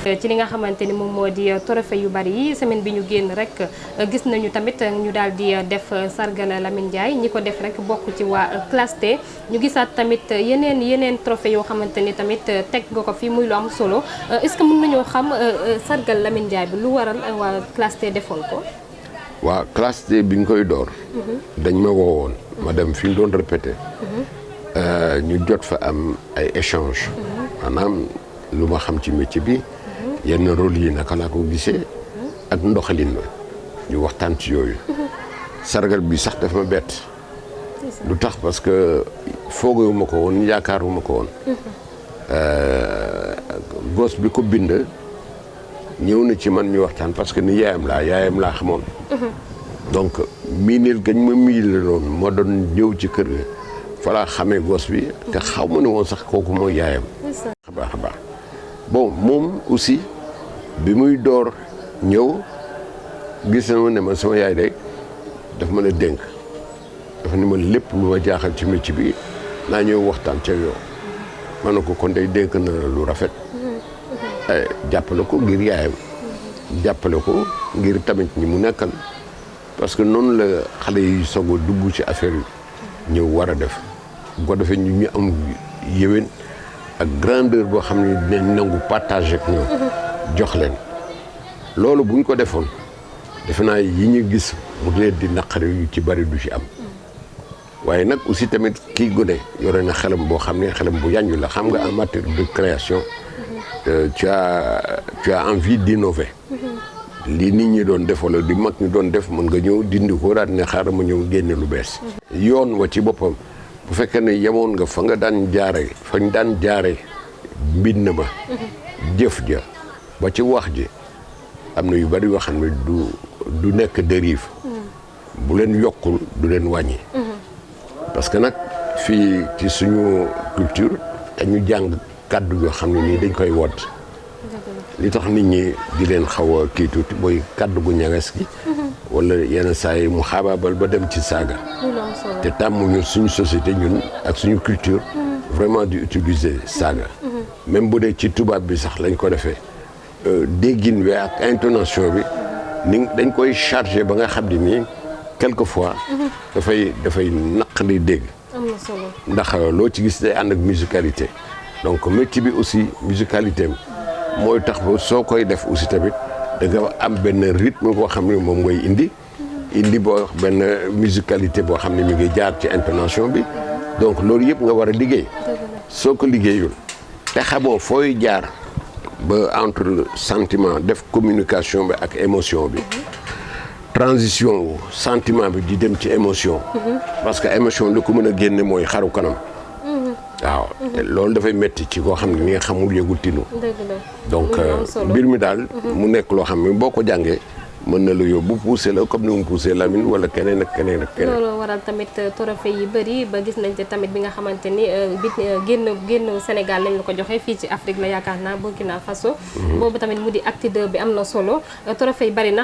ci li nga xamante ni moom moo di trophée yu bari yi semaine bi ñu génn rek gis nañu tamit ñu daal di def sargal Lamine Ndiaye ñi ko def rek bokk ci waa classe ñu gisaat tamit yeneen trophée yoo xamante ni tamit teg nga ko fi muy lu am solo est-ce que mën nañoo xam sargal Lamine Ndiaye bi lu waral waa classe defoon ko. waaw classe bi ñu koy door. dañ ma woowoon. ma dem fi ñu doon répété. ñu jot fa am ay échange maanaam lu ma xam ci métier bi. yenn rôle yi naka laa ko gisee. ak ndoxalin la ñu waxtaan ci yooyu. sargal bi sax daf ma bett. lu tax parce que foogewuma ko woon yaakaaruma ko woon. gos bi ko bind ñëw na ci man ñu waxtaan parce que ni yaayam laa xamoon. donc miineel gañ ma miinaloon moo doon ñëw ci kër ga fa laa xamee gos bi te xaw ma ne woon sax kooku mooy yaayam. a baax bon moom aussi bi muy door ñëw gis na ma ne man sama yaay de daf ma la dénk dafa ni ma lépp lu ma jaaxal ci métier bi naa ñëw waxtaan ca yow ma ne ko kon day dénk na lu rafet jàppale ko ngir yaayam jàppale ko ngir tamit ñi mu nekkal parce que noonu la xale yi soog a dugg ci affaire yi ñëw war a def bu ko defee ñu am yéwén ak grandeur boo xam ne dinañ nangu partage ak ñoom jox leen loolu buñ ko defoon defe naa yi ñu gis mu leen di naqari yu ci bari du ci am waaye nag aussi tamit kii gone yore na xelam boo xam ne xelam bu yànju la xam nga en matière de création tu as envie d'innover lii nit ñi doon def wala di mag ñi doon def mën nga ñëw dindi ko daal ne xaaral ma ñëw génne lu bees yoon wa ci boppam bu fekkee ne yemoon nga fa nga daan jaare fañ daan jaare mbind ma jëf ja ba ci wax ji am na yu bari yoo xam ne du nekk dérive bu leen yokkul du leen wàññi parce que nag fii ci suñu culture dañu jàng kàddu yoo xam ne nii dañ koy wodd li tax nit ñi di leen xaw a kii tuuti mooy kàddu gu ñagas gi wala yenn saa yi mu xaabaabal ba dem ci saaga te tàmmuñu suñu société ñun ak suñu culture vraiment di utiliser saaga même bu dee ci tubaab bi sax lañ ko defee déggin wi ak intonation bi ni dañ koy chargé ba nga xam ne nii quelquefois dafay naqari dégg ndax loo ci gis day ànd ak musicalité donc métier bi aussi musicalité mooy tax ba soo koy def aussi tamit da nga am benn rythme boo xam ne moom ngay indi boo benn musicalité boo xam ne mi ngi jaar ci intonation bi donc loolu yëpp nga war a liggéey soo ko liggéeyul te xamoo fooy jaar ba entre sentiment def communication bi ak émotion bi transition sentiment bi di dem ci émotion parce que émotion li ko mën a génne mooy xaru kanam waaw te loolu dafay metti ci koo xam ne ni nga xamul yëgul tinu donc mbir mi daal mu nekk loo xam ne boo ko jàngee mën na la yóbbu poussé la comme ni mu poussé Lamine wala keneen ak keneen ak keneen. loolu waral tamit trophée yi bëri ba gis nañ te tamit bi nga xamante ni génn Sénégal lañ la ko joxe fii ci Afrique la yaakaar naa Burkina Faso. boobu tamit mu di acte 2 bi am na solo trophée yi bëri na.